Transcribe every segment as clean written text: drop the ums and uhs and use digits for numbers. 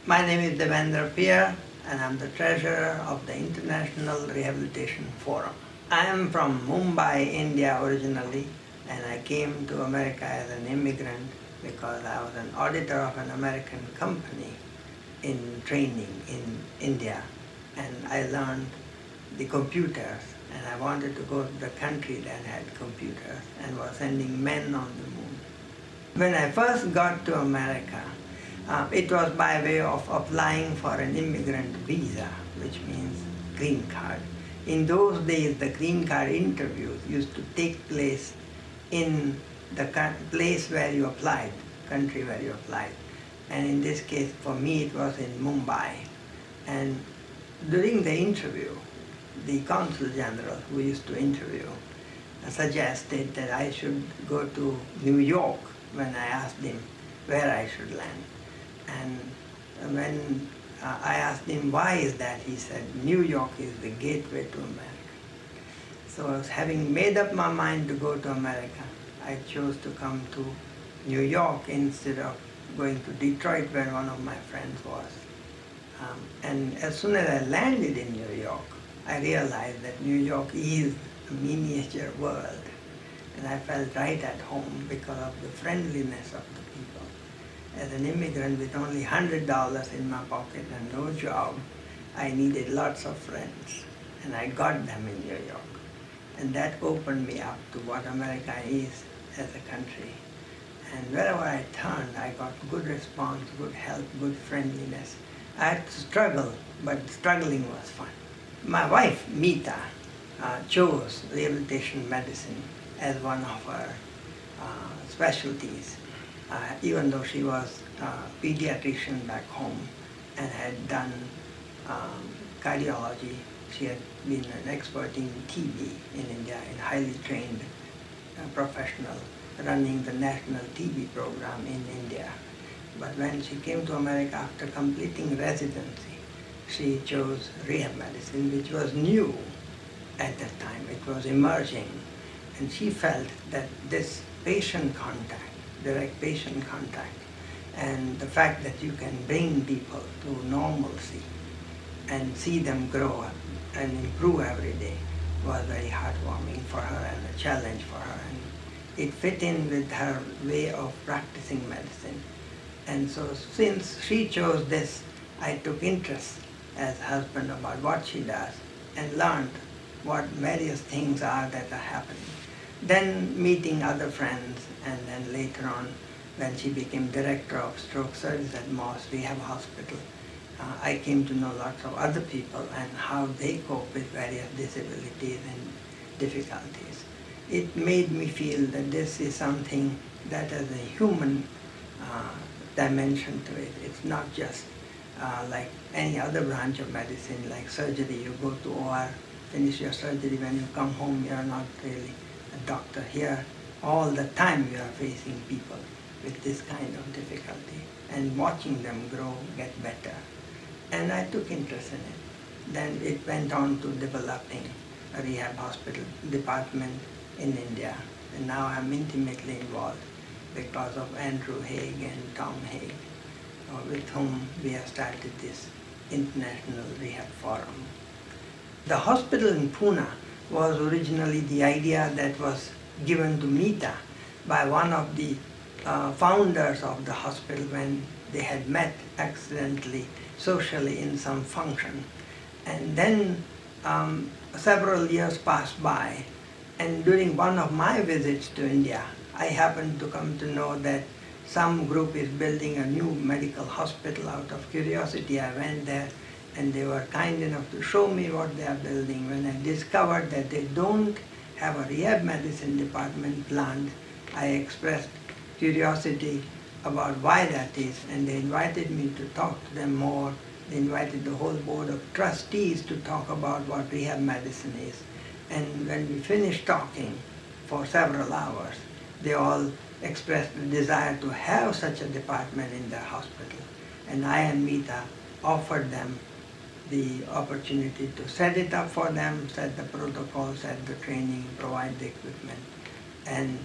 My name is Devendra Peer and I'm the treasurer of the International Rehabilitation Forum. I am from Mumbai, India originally, and I came to America as an immigrant because I was an auditor of an American company in training in India, and I learned the computers, and I wanted to go to the country that had computers and was sending men on the moon. When I first got to America, it was by way of applying for an immigrant visa, which means green card. In those days, the green card interviews used to take place in the place where you applied, country where you applied. And in this case, for me, it was in Mumbai. And during the interview, the consul general who used to interview suggested that I should go to New York when I asked him where I should land. And when I asked him why is that, he said New York is the gateway to America. So having made up my mind to go to America, I chose to come to New York instead of going to Detroit where one of my friends was. And as soon as I landed in New York, I realized that New York is a miniature world. And I felt right at home because of the friendliness of the people. As an immigrant with only $100 in my pocket and no job, I needed lots of friends. And I got them in New York. And that opened me up to what America is as a country. And wherever I turned, I got good response, good help, good friendliness. I had to struggle, but struggling was fun. My wife, Meeta, chose rehabilitation medicine as one of her specialties, even though she was a pediatrician back home and had done cardiology. She had been an expert in TB in India, a highly trained professional running the national TB program in India. But when she came to America after completing residency, she chose rehab medicine, which was new at that time. It was emerging. And she felt that this patient contact, direct patient contact, and the fact that you can bring people to normalcy and see them grow up and improve every day was very heartwarming for her and a challenge for her. And it fit in with her way of practicing medicine. And so since she chose this, I took interest as husband about what she does and learned what various things are that are happening. Then meeting other friends, and then later on when she became director of stroke service at Moss Rehab Hospital, I came to know lots of other people and how they cope with various disabilities and difficulties. It made me feel that this is something that has a human dimension to it. It's not just like any other branch of medicine, like surgery. You go to OR, finish your surgery, when you come home you're not really a doctor. Here, all the time you are facing people with this kind of difficulty and watching them grow, get better. And I took interest in it. Then it went on to developing a rehab hospital department in India. And now I'm intimately involved because of Andrew Haig and Tom Haig, with whom we have started this International Rehab Forum. The hospital in Pune was originally the idea that was given to Meeta by one of the founders of the hospital when they had met accidentally, socially in some function. And then several years passed by, and during one of my visits to India, I happened to come to know that some group is building a new medical hospital. Out of curiosity, I went there, and they were kind enough to show me what they are building. When I discovered that they don't have a rehab medicine department planned, I expressed curiosity about why that is, and they invited me to talk to them more. They invited the whole board of trustees to talk about what rehab medicine is. And when we finished talking for several hours, they all expressed the desire to have such a department in their hospital. And I and Meeta offered them the opportunity to set it up for them, set the protocol, set the training, provide the equipment, and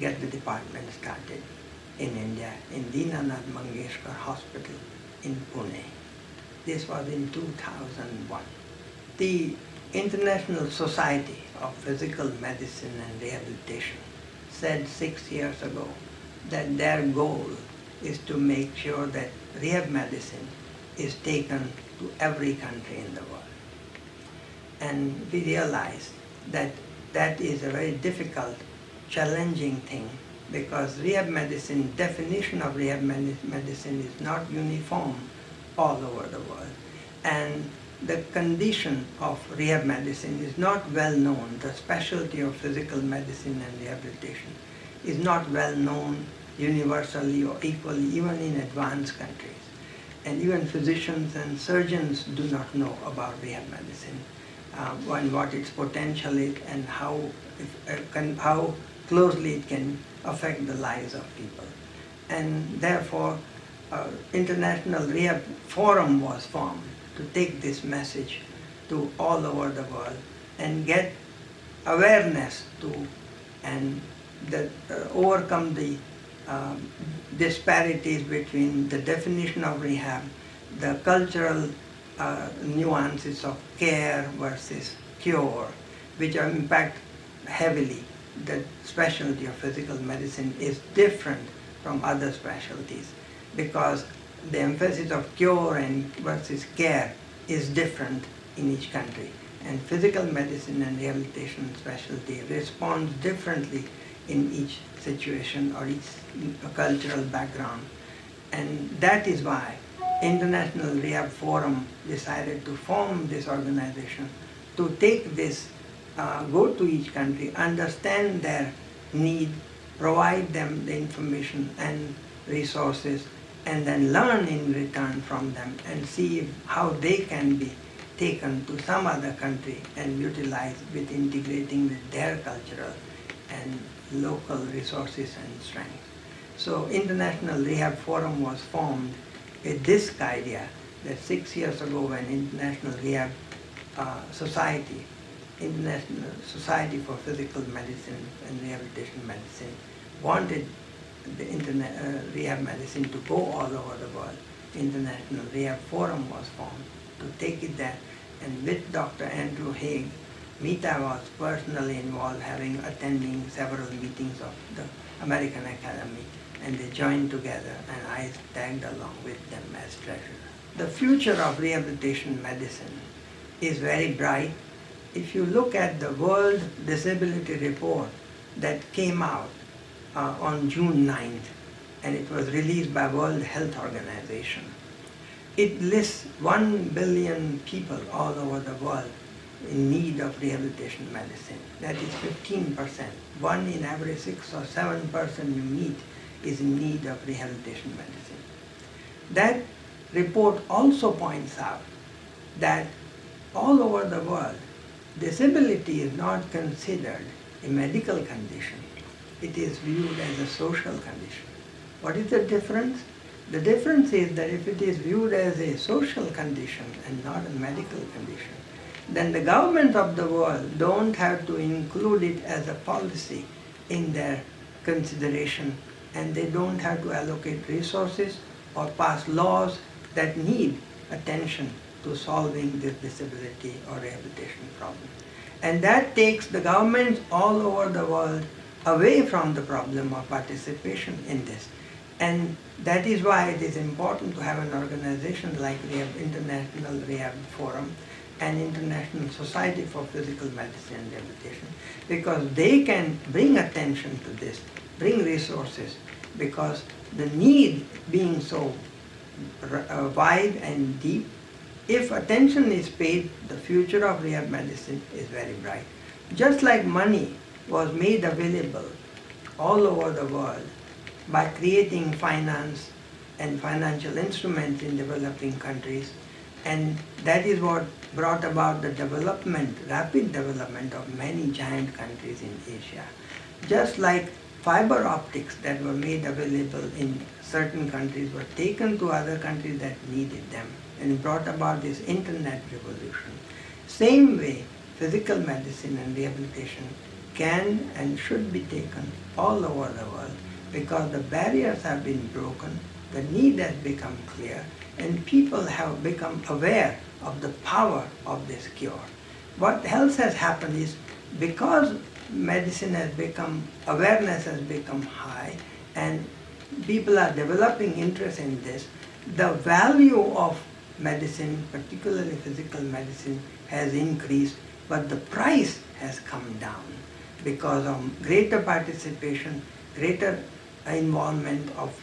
get the department started in India, in Dinanath Mangeshkar Hospital in Pune. This was in 2001. The International Society of Physical Medicine and Rehabilitation said 6 years ago that their goal is to make sure that rehab medicine is taken to every country in the world. And we realized that that is a very difficult, challenging thing, because rehab medicine, definition of rehab medicine is not uniform all over the world. And the condition of rehab medicine is not well known. The specialty of physical medicine and rehabilitation is not well known universally or equally, even in advanced countries. And even physicians and surgeons do not know about rehab medicine, and what its potential is and how closely it can affect the lives of people. And therefore, International Rehab Forum was formed to take this message to all over the world and get awareness to and overcome the disparities between the definition of rehab, the cultural nuances of care versus cure, which impact heavily. The specialty of physical medicine is different from other specialties because the emphasis of cure and versus care is different in each country. And physical medicine and rehabilitation specialty responds differently in each situation or each cultural background. And that is why International Rehab Forum decided to form this organization to take this, go to each country, understand their need, provide them the information and resources, and then learn in return from them and see how they can be taken to some other country and utilized with integrating with their cultural and local resources and strength. So International Rehab Forum was formed with this idea that 6 years ago when International Rehab Society, International Society for Physical Medicine and Rehabilitation Medicine wanted the rehab medicine to go all over the world, International Rehab Forum was formed to take it there. And with Dr. Andrew Haig, Mita was personally involved, attending several meetings of the American Academy, and they joined together, and I tagged along with them as treasurer. The future of rehabilitation medicine is very bright. If you look at the World Disability Report that came out on June 9th, and it was released by World Health Organization, it lists 1 billion people all over the world in need of rehabilitation medicine. That is 15%. 1 in every 6 or 7 person you meet is in need of rehabilitation medicine. That report also points out that all over the world, disability is not considered a medical condition. It is viewed as a social condition. What is the difference? The difference is that if it is viewed as a social condition and not a medical condition, then the governments of the world don't have to include it as a policy in their consideration, and they don't have to allocate resources or pass laws that need attention to solving this disability or rehabilitation problem. And that takes the governments all over the world away from the problem of participation in this. And that is why it is important to have an organization like International Rehab Forum and International Society for Physical Medicine and Rehabilitation, because they can bring attention to this, bring resources, because the need being so wide and deep, if attention is paid, the future of rehab medicine is very bright. Just like money was made available all over the world by creating finance and financial instruments in developing countries, and that is what brought about the development, rapid development of many giant countries in Asia. Just like fiber optics that were made available in certain countries were taken to other countries that needed them and brought about this internet revolution. Same way, physical medicine and rehabilitation can and should be taken all over the world, because the barriers have been broken the need has become clear, and people have become aware of the power of this cure. What else has happened is, because medicine has become, awareness has become high, and people are developing interest in this, the value of medicine, particularly physical medicine, has increased, but the price has come down because of greater participation, greater involvement of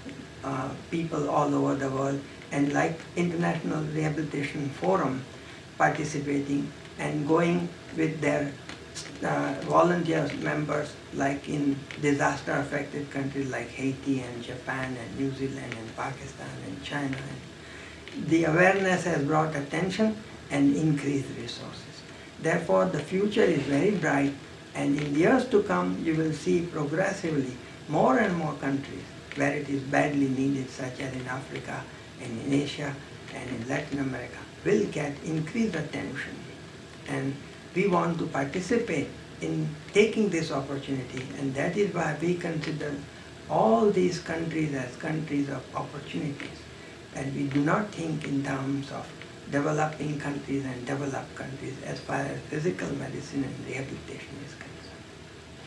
people all over the world, and like International Rehabilitation Forum participating and going with their volunteers, members, like in disaster affected countries like Haiti and Japan and New Zealand and Pakistan and China. The awareness has brought attention and increased resources. Therefore, the future is very bright, and in years to come, you will see progressively more and more countries where it is badly needed, such as in Africa and in Asia and in Latin America, will get increased attention. And we want to participate in taking this opportunity, and that is why we consider all these countries as countries of opportunities. And we do not think in terms of developing countries and developed countries as far as physical medicine and rehabilitation is concerned.